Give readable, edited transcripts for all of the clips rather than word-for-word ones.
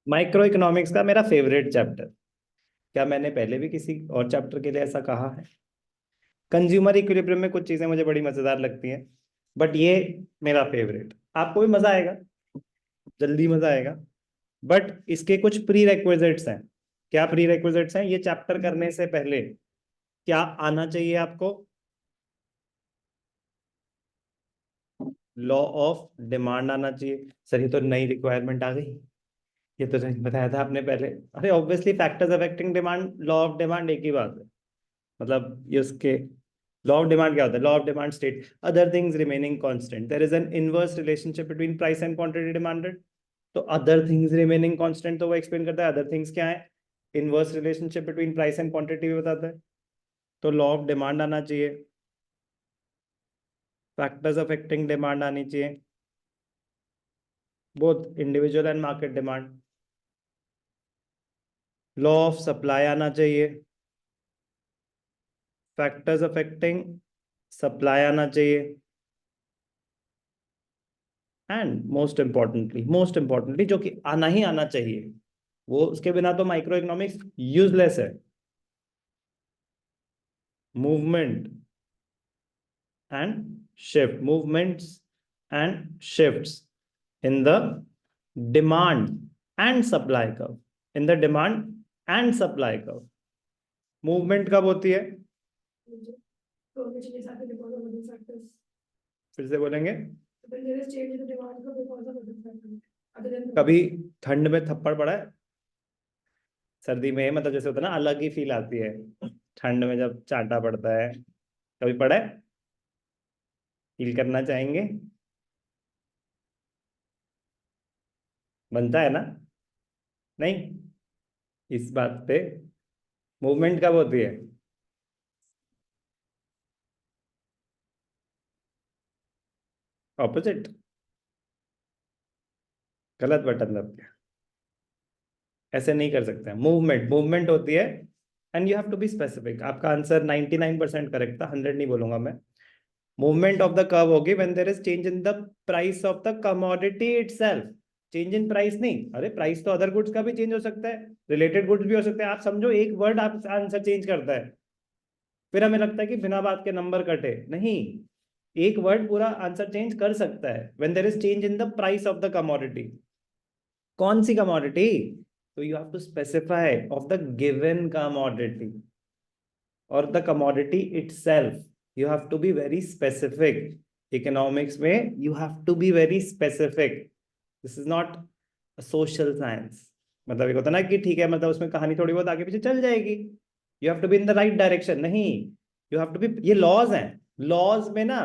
Micro economics का मेरा favourite chapter. क्या मैंने पहले भी किसी और चैप्टर के लिए ऐसा कहा है? कंज्यूमर इक्विलिब्रियम में कुछ चीजें मुझे बड़ी मजेदार लगती हैं, बट ये मेरा फेवरेट। आपको भी मजा आएगा, जल्दी मजा आएगा। बट इसके कुछ प्री रिक्विजिट्स हैं। क्या प्री रिक्विजिट्स हैं? ये चैप्टर करने से पहले क्या आना चाहिए आपको? लॉ ऑफ डिमांड आना चाहिए। सर ये तो नई रिक्वायरमेंट आ गई, ये तो नहीं बताया था आपने पहले। अरे obviously factors affecting demand, law of demand एक ही बात है। मतलब ये उसके लॉ ऑफ डिमांड क्या होता है? Law of demand state other things remaining constant there is an inverse relationship between price and quantity demanded. तो अदर थिंग्स रिमेनिंग कांस्टेंट तो वो एक्सप्लेन करता है। अदर थिंग्स क्या है? Inverse relationship between price and quantity भी बताता है। तो लॉ ऑफ डिमांड आना चाहिए, फैक्टर्स अफेक्टिंग डिमांड आनी चाहिए, both individual and market demand. Law of supply आना चाहिए, फैक्टर्स अफेक्टिंग सप्लाई आना चाहिए, एंड मोस्ट इंपॉर्टेंटली जो कि आना ही आना चाहिए, वो उसके बिना तो माइक्रो इकोनॉमिक्स यूजलेस है, movement and shift, movements and shifts in the demand and supply curve, in the demand and supply curve. Movement कब होती है? फिर से बोलेंगे। कभी ठंड में थप्पड़ पड़ा है? सर्दी में मतलब जैसे होता है ना, अलग ही फील आती है ठंड में जब चांटा पड़ता है। कभी पड़ा है? फील करना चाहेंगे? बनता है ना? नहीं, इस बात पे मूवमेंट कब होती है? ऑपोजिट। गलत बटन दब गया। ऐसे नहीं कर सकते। मूवमेंट मूवमेंट होती है, and you have to be specific. आपका आंसर 99% करेक्ट था, 100 नहीं बोलूंगा मैं। मूवमेंट ऑफ द कर्व होगी when there is change in the price of the commodity itself. Change in price नहीं, अरे प्राइस तो अदर गुड्स का भी चेंज हो सकता है, रिलेटेड गुड्स भी हो सकते हैं। आप समझो एक वर्ड आप आंसर चेंज करता है, फिर हमें लगता है कि बिना बात के नंबर कटे। नहीं, एक वर्ड पूरा आंसर चेंज कर सकता है when there is change in the price of the commodity. कौन सी कमोडिटी? तो you have to specify of the given commodity और the commodity itself. You have to be very specific. Economics में you have to be very specific. This is not social science. मतलब एक होता है ना कि ठीक है, मतलब उसमें कहानी थोड़ी बहुत आगे पीछे चल जाएगी, you have to be in the right direction. नहीं, यू हैव टू बी, ये लॉज हैं, लॉज में ना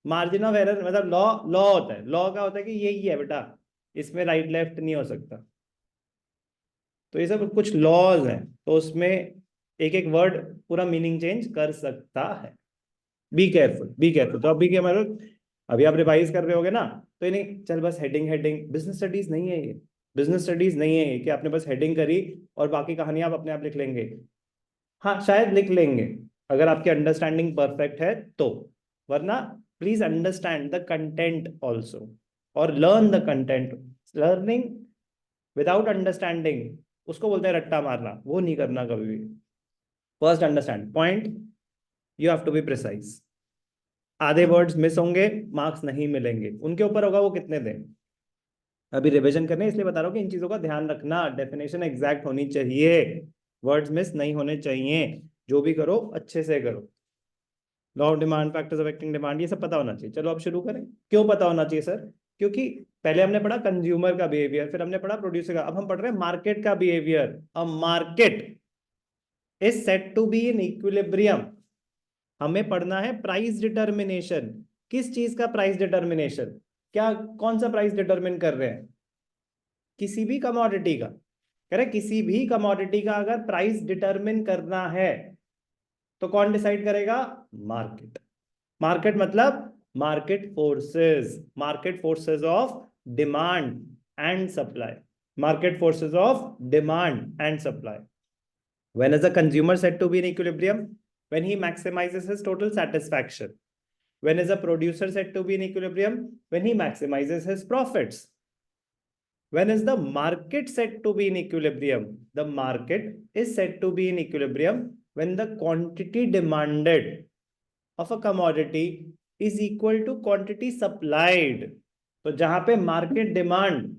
मार्जिन ऑफ एरर, मतलब लॉ, लॉ होता है। लॉ का होता है कि यही है बेटा, इसमें राइट लेफ्ट नहीं हो सकता। तो ये सब कुछ लॉज हैं, तो उसमें एक एक वर्ड पूरा मीनिंग चेंज कर सकता है। Be careful, be careful. तो अभी क्या मतलब, अभी आप रिवाइज कर रहे होगे ना, तो ये नहीं चल बस हेडिंग हेडिंग, बिजनेस स्टडीज नहीं है ये। बिजनेस स्टडीज नहीं है ये कि आपने बस हेडिंग करी और बाकी कहानी आप अपने आप लिख लेंगे। हाँ शायद लिख लेंगे अगर आपकी अंडरस्टैंडिंग परफेक्ट है तो, वरना please understand the content also और learn the content. Learning without understanding, उसको बोलते हैं रट्टा मारना, वो नहीं करना कभी भी। First understand point, you have to be precise. आधे वर्ड्स मिस होंगे, मार्क्स नहीं मिलेंगे, उनके ऊपर होगा वो कितने दें। अभी रिवीजन करने इसलिए बता रहा हूँ कि इन चीजों का ध्यान रखना। डेफिनेशन एग्जैक्ट होनी चाहिए, वर्ड्स मिस नहीं होने चाहिए। जो भी करो अच्छे से करो। Law of demand, factors affecting demand, ये सब पता होना चाहिए। चलो अब शुरू करें। क्यों पता होना चाहिए सर? क्योंकि पहले हमने पढ़ा कंज्यूमर का बिहेवियर, फिर हमने पढ़ा प्रोड्यूसर का, अब हम पढ़ रहे हैं मार्केट का behaviour. A market is set to be in equilibrium. हमें पढ़ना है प्राइस डिटर्मिनेशन। किस चीज का प्राइस डिटर्मिनेशन? क्या, कौन सा प्राइस डिटर्मिन कर रहे हैं? किसी भी कमोडिटी का। कह रहे किसी भी कमोडिटी का अगर प्राइस डिटर्मिन करना है तो कौन डिसाइड करेगा? मार्केट। मार्केट मतलब market forces, market forces of demand and supply, market forces of demand and supply. When is a consumer said to be in equilibrium? When he maximizes his total satisfaction. When is a producer said to be in equilibrium? When he maximizes his profits. When is the market said to be in equilibrium? The market is said to be in equilibrium when the quantity demanded of a commodity is equal to quantity supplied. तो जहां पे market demand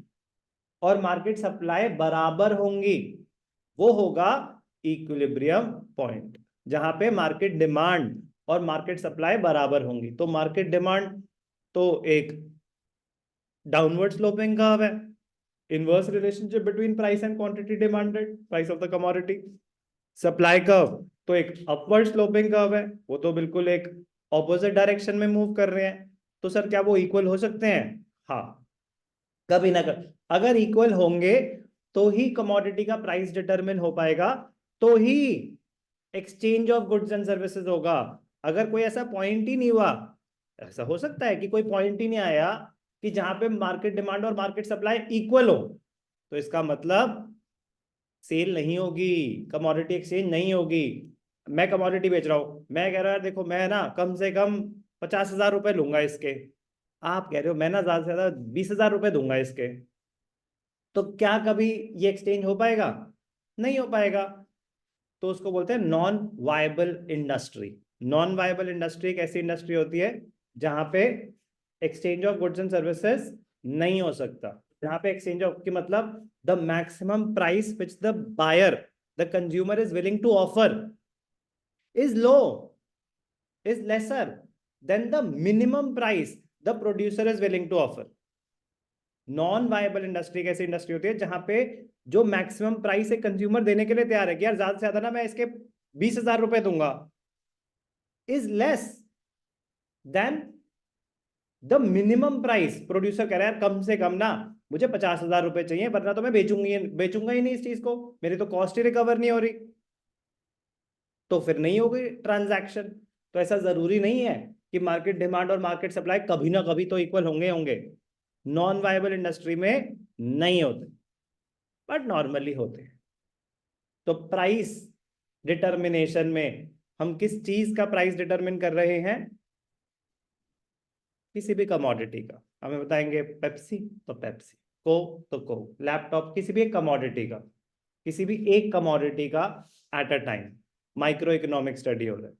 और market supply बराबर होंगी वो होगा equilibrium point, जहां पे मार्केट डिमांड और मार्केट सप्लाई बराबर होंगी। तो मार्केट डिमांड तो एक डाउनवर्ड स्लोपिंग कर्व है, inverse relationship between price and quantity demanded, price of the commodity. Supply curve तो एक अपवर्ड स्लोपिंग कर्व है, वो तो बिल्कुल एक ऑपोजिट डायरेक्शन में मूव कर रहे हैं। तो सर क्या वो इक्वल हो सकते हैं? हाँ, कभी ना कभी अगर इक्वल होंगे तो ही कमोडिटी का प्राइस डिटरमिन हो पाएगा, तो ही exchange of goods and services होगा। अगर कोई ऐसा पॉइंट ही नहीं हुआ, ऐसा हो सकता है कि कोई पॉइंट ही नहीं आया कि जहां पे मार्केट डिमांड और मार्केट सप्लाई इक्वल हो, तो इसका मतलब सेल नहीं होगी, कमोडिटी एक्सचेंज नहीं होगी। मैं कमोडिटी बेच रहा हूं, मैं कह रहा हूं देखो मैं ना कम से कम 50,000 रुपए लूंगा इसके, आप कह रहे हो मैं ना ज्यादा से ज्यादा 20,000 रुपए दूंगा इसके, तो क्या कभी ये एक्सचेंज हो पाएगा? नहीं हो पाएगा। तो उसको बोलते हैं non viable industry. Non viable industry एक ऐसी इंडस्ट्री होती है जहां पे exchange of goods and services नहीं हो सकता, जहां पे एक्सचेंज ऑफ की मतलब the maximum price which the buyer the consumer is willing to offer is low, is lesser than the minimum price the producer is willing to offer. Non viable industry कैसी industry होती है जहां पे जो maximum price एक consumer देने के लिए तैयार है कि यार ज्यादा से ज्यादा ना मैं इसके 20,000 रुपए दूंगा, is less than the minimum price. Producer कह रहा है कम से कम ना मुझे 50,000 रुपए चाहिए, वरना तो मैं बेचूंगा ही नहीं इस चीज को, मेरी तो कॉस्ट ही रिकवर नहीं हो रही, तो फिर नहीं होगी ट्रांजैक्शन। तो ऐसा जरूरी नहीं है कि मार्केट डिमांड और मार्केट सप्लाई कभी ना कभी तो इक्वल होंगे। नॉन वायबल इंडस्ट्री में नहीं होते, बट नॉर्मली होते हैं। तो प्राइस डिटर्मिनेशन में हम किस चीज का प्राइस डिटरमिन कर रहे हैं? किसी भी कमोडिटी का। हमें बताएंगे पेप्सी तो पेप्सी, कोक तो कोक, लैपटॉप, किसी भी एक कमोडिटी का, किसी भी एक कमोडिटी का at a time micro economic study हो रहा है।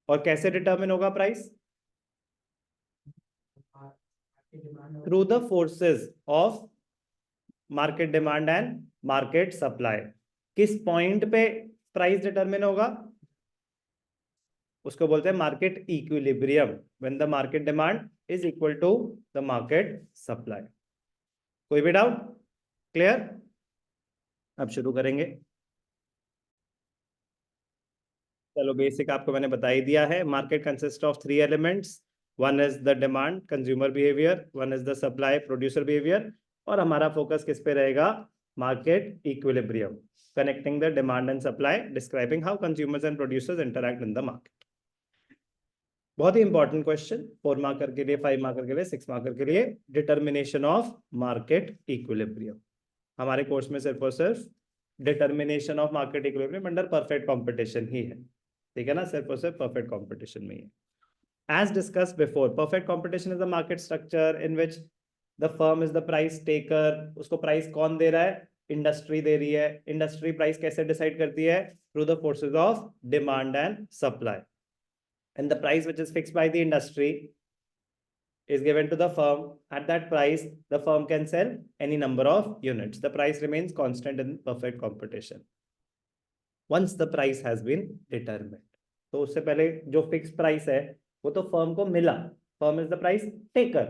और कैसे डिटरमिन होगा price? Through the forces of market demand and market supply. किस पॉइंट पे प्राइस डिटरमिन होगा? उसको बोलते हैं market equilibrium, when the market demand is equal to the market supply. कोई भी डाउट? क्लियर? अब शुरू करेंगे। चलो बेसिक आपको मैंने बता ही दिया है। Market consist of 3 elements, one is the demand consumer behaviour, one is the supply producer behaviour, और हमारा फोकस किस पे रहेगा? Market equilibrium, connecting the demand and supply, describing how consumers and producers interact in the market. बहुत ही important question, 4 marker के लिए, 5 marker के लिए, 6 मार्कर के लिए। डिटर्मिनेशन ऑफ मार्केट इक्विलिब्रियम हमारे कोर्स में सिर्फ और सिर्फ determination of market equilibrium under perfect competition ही है, ठीक है ना? सिर्फ और सिर्फ परफेक्ट कंपटीशन में ही है। As discussed before, perfect competition is a market structure in which the firm is the price taker. उसको प्राइस कौन दे रहा है? इंडस्ट्री दे रही है। इंडस्ट्री प्राइस कैसे डिसाइड करती है? Through the forces of demand and supply, and the price which is fixed by the industry is given to the firm. At that price the firm can sell any number of units. The price remains constant in perfect competition once the price has been determined. तो उससे पहले जो fix price है वो तो firm को मिला, firm is the price taker.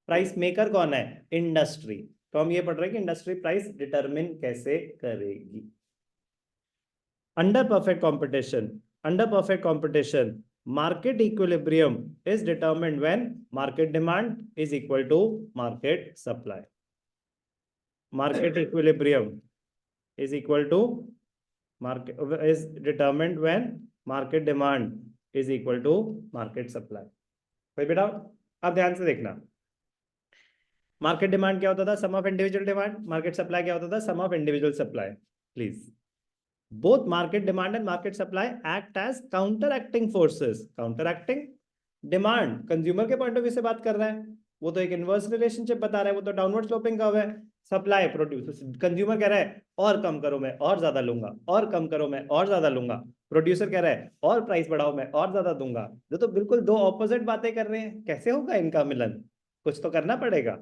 Price maker कौन है? इंडस्ट्री। तो हम ये पढ़ रहे हैं कि इंडस्ट्री प्राइस डिटरमिन कैसे करेगी। Under perfect competition market equilibrium is determined when market demand is equal to market supply. Market equilibrium is equal to is determined when market demand is equal to market supply. कोई बेटा अब ध्यान से देखना, market demand क्या होता था? Sum of individual demand. Market supply क्या होता था? Sum of individual supply. Please, both market demand and market supply act as counteracting forces. counteracting demand, consumer के पॉइंट ऑफ व्यू से बात कर रहा है, वो तो एक इनवर्स रिलेशनशिप बता रहा है, वो तो डाउनवर्ड स्लोपिंग कर्व है। सप्लाई प्रोड्यूस, कंज्यूमर कह रहा है और कम करो मैं और ज्यादा लूंगा, और कम करो मैं और ज्यादा लूंगा, प्रोड्यूसर कह रहा है और प्राइस बढ़ाओ मैं और ज्यादा दूंगा। तो बिल्कुल दो ऑपोजिट बातें कर रहे हैं, कैसे होगा इनका मिलन? कुछ तो करना पड़ेगा।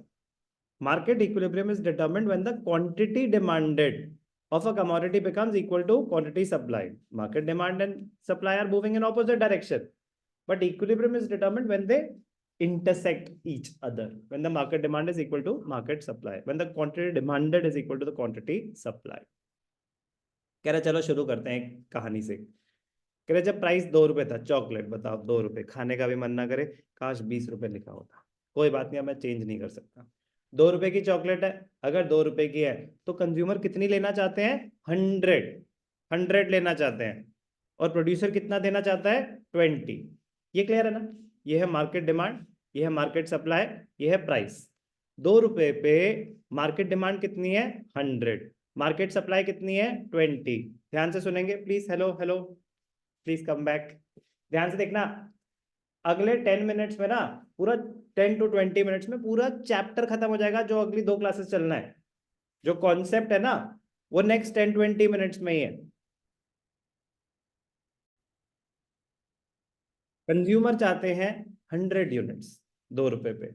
Market equilibrium is determined when the quantity demanded of a commodity becomes equal to quantity supplied. Market demand and supply are moving in opposite direction, but equilibrium is determined when they intersect each other, when the market demand is equal to market supply, when the quantity demanded is equal to the quantity supply. कह रहे चलो शुरू करते हैं कहानी से। कह रहे जब प्राइस 2 रुपए था, चॉकलेट बताओ 2 रुपए, खाने का भी मन ना करे, काश 20 रुपए लिखा होता। कोई बात नहीं, मैं चेंज नहीं कर सकता। 2 रुपए की चॉकलेट है, अगर 2 रुपए की है तो कंज्यूमर कितनी लेना चाहते हैं? 100 लेना चाहते हैं, और प्रोड्यूसर कितना देना चाहता है? 20। ये क्लियर है ना? ये है मार्केट डिमांड, ये है मार्केट सप्लाई, ये है प्राइस। 2 रुपए पे मार्केट डिमांड कितनी है? 100, मार्केट सप्लाई कितनी है? 20। ध्यान से सुनेंगे please. Hello hello, please come back. ध्यान से देखना, अगले 10 मिनट्स में ना, पूरा 10 to 20 मिनट्स में पूरा चैप्टर खत्म हो जाएगा जो अगली 2 क्लासेस चलना है। जो कॉन्सेप्ट है ना, वो नेक्स्ट 10-20 मिनट्स में ही है। कंज्यूमर चाहते हैं 100 यूनिट्स 2 रुपए पे,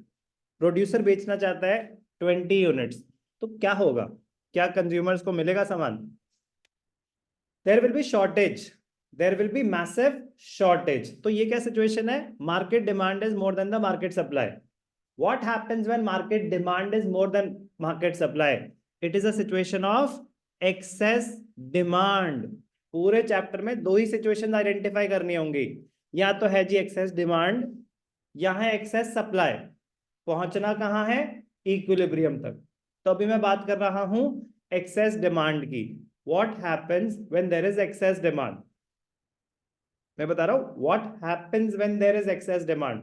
प्रोड्यूसर बेचना चाहता है 20 यूनिट्स, तो क्या होगा? क्या कंज्यूमर्स को मिलेगा सामान? There will be shortage, there will be massive shortage. तो ये क्या सिचुएशन है? Market demand is more than the market supply. What happens when market demand is more than market supply? It is a situation of excess demand. पूरे chapter में 2 ही situation identify करनी होंगी, या तो है जी एक्सेस डिमांड, या है एक्सेस सप्लाई। पहुंचना कहां है? इक्विलिब्रियम तक। तो अभी मैं बात कर रहा हूं एक्सेस डिमांड की। What happens when there is excess demand? मैं बता रहा हूं what happens when there is excess demand.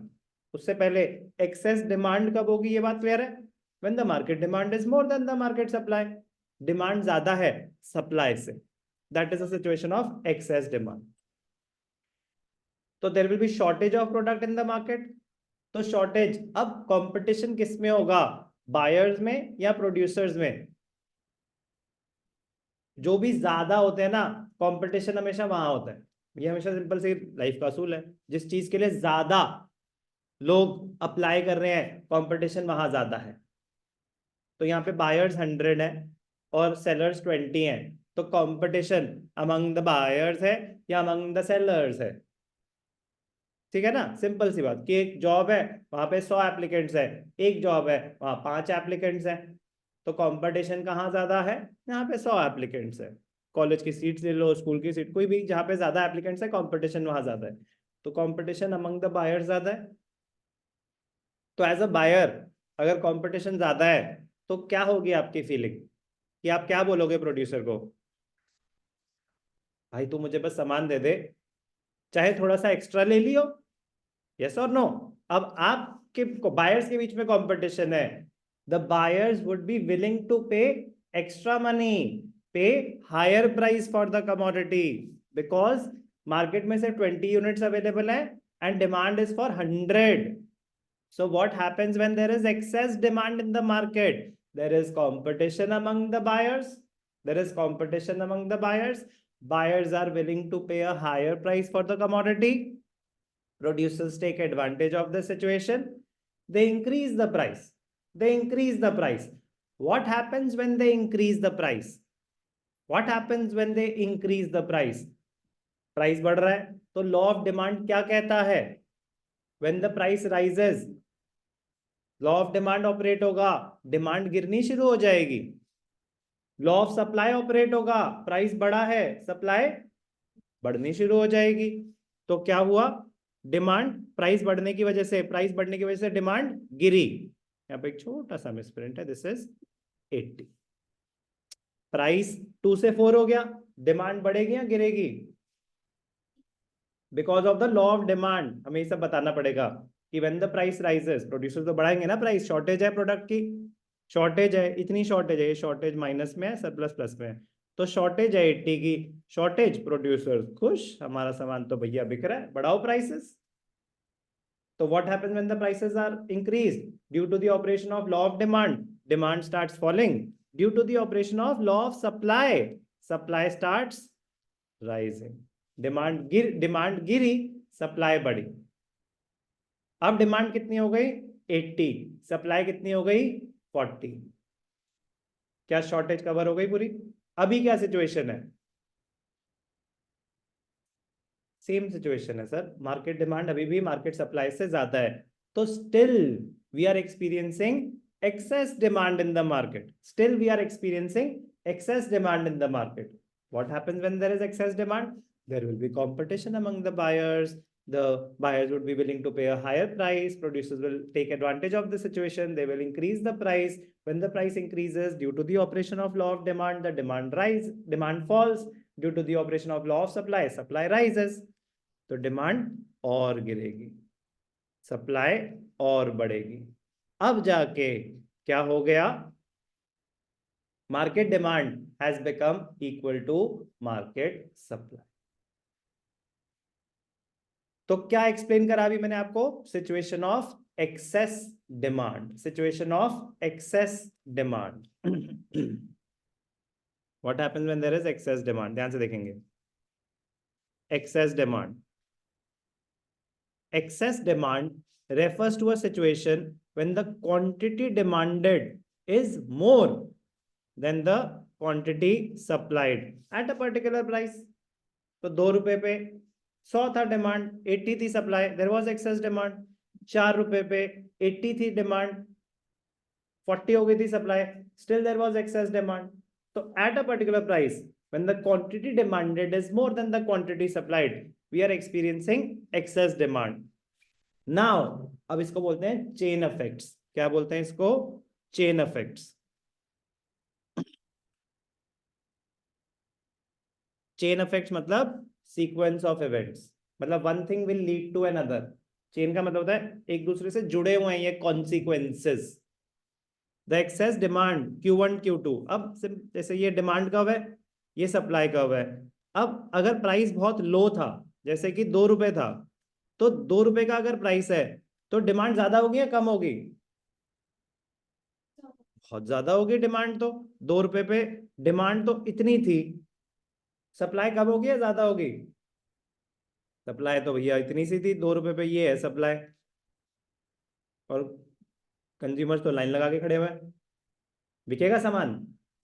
उससे पहले एक्सेस डिमांड कब होगी, ये बात क्लियर है? When the market demand is more than the market supply. Demand ज्यादा है सप्लाई से, that is a situation of excess demand. तो there will be shortage of product in the market. तो शॉर्टेज, अब कंपटीशन किस में होगा? बायर्स में या प्रोड्यूसर्स में? जो भी ज्यादा होते हैं ना, कंपटीशन हमेशा वहां होता है। ये हमेशा सिंपल सी लाइफ का असूल है। जिस चीज के लिए ज्यादा लोग अप्लाई कर रहे हैं, कंपटीशन वहां ज्यादा है। तो यहाँ पे बायर्स 100 है और सेलर्स 20 हैं, तो कंपटीशन अमंग द बायर्स है या अमंग द सेलर्स है? ठीक है ना? सिंपल सी बात कि एक जॉब है, वहां पे 100 एप्लीकेंट्स है, एक जॉब है वहां 5 एप्लीकेंट्स हैं, तो कंपटीशन कहाँ ज्यादा है? यहाँ पे 100 एप्लीकेंट्स है। कॉलेज की सीट ले लो, स्कूल की सीट, कोई भी, जहाँ पे ज्यादा एप्लीकेंट्स है कंपटीशन वहां ज्यादा है, तो कंपटीशन अमंग द बायर्स ज्यादा है। तो एज अ बायर अगर कंपटीशन ज्यादा है तो क्या होगी आपकी फीलिंग, कि आप क्या बोलोगे प्रोड्यूसर को? भाई तू मुझे बस सामान दे दे, चाहे थोड़ा सा एक्स्ट्रा ले लियो। यस और नो? अब आपके बायर्स के बीच में कंपटीशन है, the buyers would be willing to pay extra money, pay higher price for the commodity, because market में से 20 यूनिट्स अवेलेबल है and demand is for 100। So what happens when there is excess demand in the market? There is competition among the buyers. There is competition among the buyers. Buyers are willing to pay a higher price for the commodity. Producers take advantage of the situation. They increase the price. They increase the price. What happens when they increase the price? What happens when they increase the price? Price बढ़ रहा है, तो law of demand क्या कहता है? When the price rises, law of demand operate होगा, demand गिरनी शुरू हो जाएगी। लॉ ऑफ सप्लाई ऑपरेट होगा, प्राइस बढ़ा है, सप्लाई बढ़नी शुरू हो जाएगी। तो क्या हुआ? डिमांड, प्राइस बढ़ने की वजह से, प्राइस बढ़ने की वजह से डिमांड गिरी। यहाँ पे एक छोटा सा मिसप्रिंट है, दिस इज 80। प्राइस 2 से 4 हो गया, डिमांड बढ़ेगी या गिरेगी? Because of the law of demand हमें ये सब बताना पड़ेगा कि when the price rises, producer तो बढ़ाएंगे ना प्राइस, शॉर्टेज है प्रोडक्ट की, शॉर्टेज है, इतनी शॉर्टेज है, ये शॉर्टेज माइनस में है, सरप्लस प्लस में है, तो शॉर्टेज है 80 की, शॉर्टेज, प्रोड्यूसर खुश, हमारा सामान तो भैया बिक रहा है, बढ़ाओ प्राइसेस। तो what happens when the prices are increased due to the operation of law of demand? demand starts falling due to the operation of law of supply. Supply starts rising. Demand गिरी, supply बढ़ी. अब demand कितनी हो गई 80, supply कितनी हो गई 40. क्या शॉर्टेज कवर हो गई पूरी? अभी क्या सिचुएशन है? सेम सिचुएशन है सर. मार्केट डिमांड अभी भी मार्केट सप्लाई से ज्यादा है, तो still we are experiencing excess demand in the market. Still we are experiencing excess demand in the market. What happens when there is excess demand? There will be competition among the buyers. The buyers would be willing to pay a higher price. Producers will take advantage of the situation. They will increase the price. When the price increases due to the operation of law of demand, the demand falls. Due to the operation of law of supply, supply rises. तो demand और गिरेगी, supply और बढ़ेगी. अब जाके क्या हो गया? Market demand has become equal to market supply. तो क्या एक्सप्लेन करा अभी मैंने आपको? Situation of excess demand. Situation of excess demand. What happens when there is excess demand? ध्यान से देखेंगे. Excess demand. Excess demand refers to a situation when the quantity demanded is more than the quantity supplied at a particular price. तो 2 रुपए पे 100 था demand, 80 थी supply, there was excess demand. 4 रुपए पे 80 थी डिमांड, 40 हो गई थी supply, still there was excess demand. तो at a particular price when the quantity demanded is more than the quantity supplied, we are experiencing excess demand. Now अब इसको बोलते हैं चेन इफेक्ट्स. क्या बोलते हैं इसको? Chain effects. चेन इफेक्ट्स मतलब सीक्वेंस ऑफ इवेंट्स. मतलब one thing will lead to another. Chain का मतलब होता है एक दूसरे से जुड़े हुए हैं ये consequences. The excess demand Q1 Q2. अब जैसे ये डिमांड कब है, ये सप्लाई कब है. अब अगर प्राइस बहुत लो था, जैसे कि 2 रुपए था, तो 2 रुपए का अगर प्राइस है तो डिमांड ज्यादा होगी या कम होगी? बहुत ज्यादा होगी डिमांड. तो 2 रुपए पे डिमांड तो इतनी थी, सप्लाई कम होगी या ज्यादा होगी? सप्लाई तो भैया इतनी सी थी, 2 रुपए पे ये है सप्लाई, और कंज्यूमर्स तो लाइन लगा के खड़े हुए हैं. बिकेगा सामान?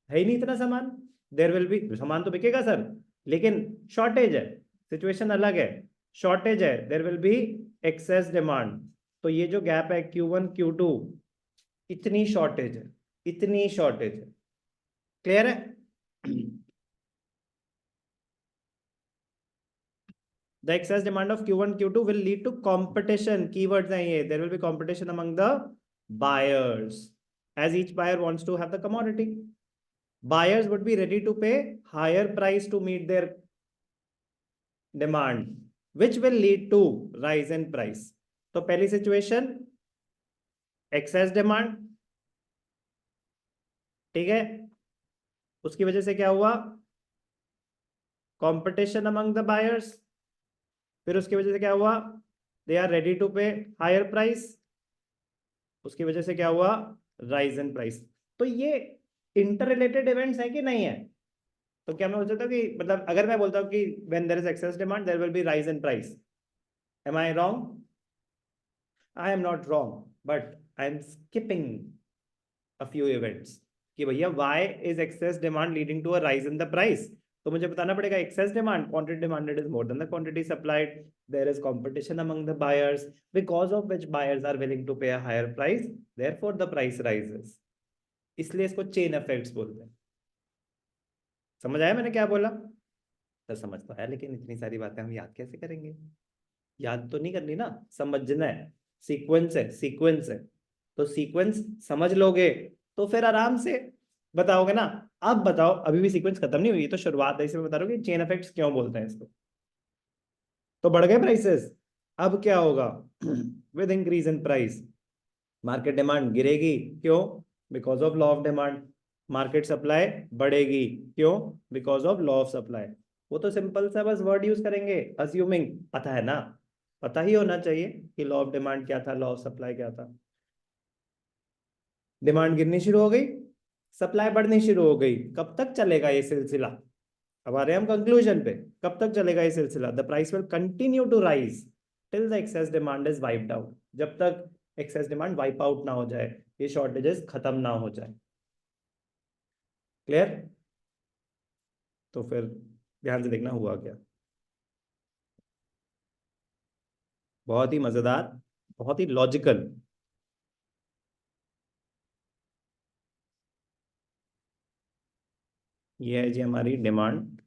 है ही नहीं इतना सामान. देयर विल बी, सामान तो बिकेगा सर, लेकिन शॉर्टेज है, सिचुएशन अलग है. शॉर्टेज है, there will be excess demand. तो ये जो गैप है Q1 Q2, इतनी शॉर्टेज है, इतनी शॉर्टेज है. क्लियर है? The excess demand of Q1 Q2 will lead to competition. Keywords हैं ये. There will be competition among the buyers as each buyer wants to have the commodity. Buyers would be ready to pay higher price to meet their demand, which will lead to rise in price. तो पहली situation excess demand, ठीक है. उसकी वजह से क्या हुआ? Competition among the buyers. फिर उसकी वजह से क्या हुआ? दे आर रेडी टू पे हायर प्राइस. उसकी वजह से क्या हुआ? Rise in price. तो ये इंटर रिलेटेड इवेंट्स है कि नहीं है? तो क्या मैं बोल सकता हूँ कि मतलब अगर मैं बोलता हूँ कि when there is excess demand there will be rise in price, am I wrong? I am not wrong, but I am skipping a few events कि भैया why is excess demand leading to a rise in the price. तो मुझे बताना पड़ेगा excess demand, quantity demanded is more than the quantity supplied, there is competition among the buyers because of which buyers are willing to पे अ higher price, therefore the price rises. इसलिए इसको chain effects बोलते हैं. समझ आया मैंने क्या बोला? तो समझ तो है, लेकिन इतनी सारी बातें हम याद कैसे करेंगे? याद तो नहीं करनी ना, समझना है. सीक्वेंस है, सीक्वेंस है, तो सीक्वेंस समझ लोगे तो फिर आराम से बताओगे ना. अब बताओ, अभी भी सीक्वेंस खत्म नहीं हुई, तो शुरुआत है, इसमें बता रहा हूँ कि चेन इफेक्ट्स क्यों बोलते हैं इसको. तो बढ़ गए प्राइसेस, अब क्या होगा? With increase in price market demand गिरेगी. क्यों? Because of law of demand. Market supply बढ़ेगी. क्यों? Because of law of supply. वो तो सिंपल सा बस वर्ड यूज करेंगे, अज्यूमिंग. पता है ना, पता ही होना चाहिए कि लॉ ऑफ डिमांड क्या था, लॉ ऑफ सप्लाई क्या था. डिमांड गिरनी शुरू हो गई, सप्लाई बढ़नी शुरू हो गई। कब तक चलेगा ये सिलसिला? अब आ रहे हैं हम कंक्लूजन पे। कब तक चलेगा ये सिलसिला? The price will continue to rise till the excess demand is wiped out. जब तक एक्सेस डिमांड वाइप आउट ना हो जाए, ये शॉर्टेजेस खत्म ना हो जाए। क्लियर? तो फिर ध्यान से देखना हुआ क्या। बहुत ही मजेदार, बहुत ही लॉजिकल। ये है जी हमारी डिमांड,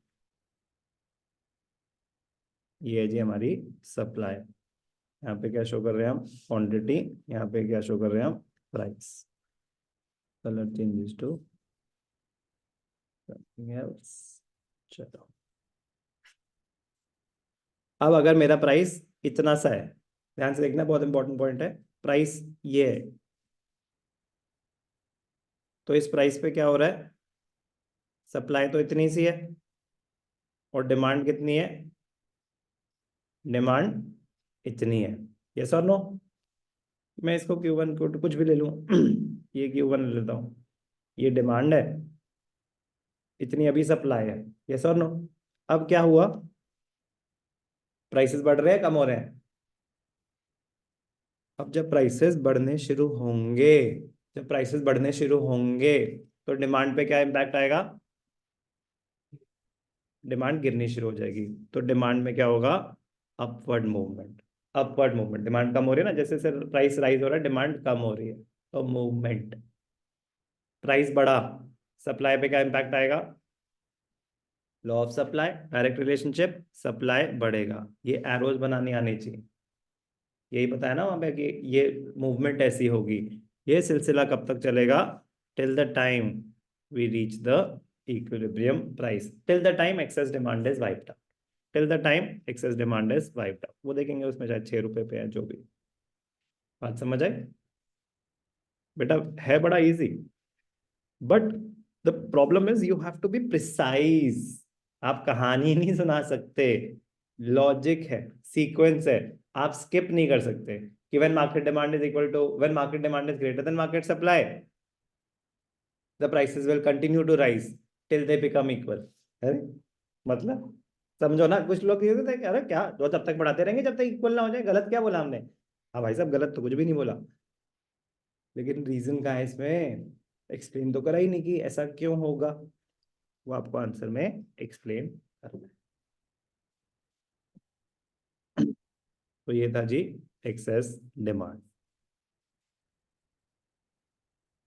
ये है जी हमारी सप्लाई। यहाँ पे क्या शो कर रहे हैं हम? क्वांटिटी। यहाँ पे क्या शो कर रहे हैं हम? Price. Colour changes to something else. चलो, अब अगर मेरा प्राइस इतना सा है, ध्यान से देखना, बहुत इंपॉर्टेंट पॉइंट है। प्राइस ये है, तो इस प्राइस पे क्या हो रहा है? सप्लाई तो इतनी सी है और डिमांड कितनी है? डिमांड इतनी है। यस और नो? मैं इसको Q1 को कुछ भी ले लूं ये Q1 ले लेता हूँ। ये डिमांड है, इतनी अभी सप्लाई है। यस और नो? अब क्या हुआ? प्राइसेस बढ़ रहे हैं, कम हो रहे हैं? अब जब प्राइसेस बढ़ने शुरू होंगे, जब प्राइसेस बढ़ने शुरू होंगे, तो डिमांड पे क्या इम्पैक्ट आएगा? डिमांड गिरनी शुरू हो जाएगी। तो डिमांड में क्या होगा? Upward movement. Upward movement, demand कम हो रही है ना, जैसे जैसे प्राइस राइज हो रहा है, डिमांड कम हो रही है, तो मूवमेंट। प्राइस बढ़ा, सप्लाई पे क्या इम्पैक्ट आएगा? Law of supply, direct relationship, supply बढ़ेगा। ये एरोज बनानी आनी चाहिए। यही बताया ना वहां पे कि ये मूवमेंट ऐसी होगी। ये सिलसिला कब तक चलेगा? Till the time we reach the equilibrium price, till the time excess demand is wiped out. Till the time excess demand is wiped out. वो देखेंगे उसमें शायद 6 रुपए पे है, जो भी। बात समझ आई? बेटा है बड़ा easy, but the problem is you have to be precise. आप कहानी नहीं सुना सकते, लॉजिक है, सीक्वेंस है। आप स्किप नहीं कर सकते कि when market demand is equal to, when market demand is greater than market supply, the prices will continue to rise till they become equal. अरे मतलब समझो ना, कुछ लोग ये कहते हैं कि अरे क्या जो तब तक बढ़ाते रहेंगे जब तक इक्वल ना हो जाए। गलत क्या बोला हमने? हाँ भाई साहब, गलत तो कुछ भी नहीं बोला, लेकिन रीजन का है इसमें, एक्सप्लेन तो करा ही नहीं कि ऐसा क्यों होगा। वो आपको आंसर में एक्सप्लेन करना है। तो ये था जी एक्सेस डिमांड।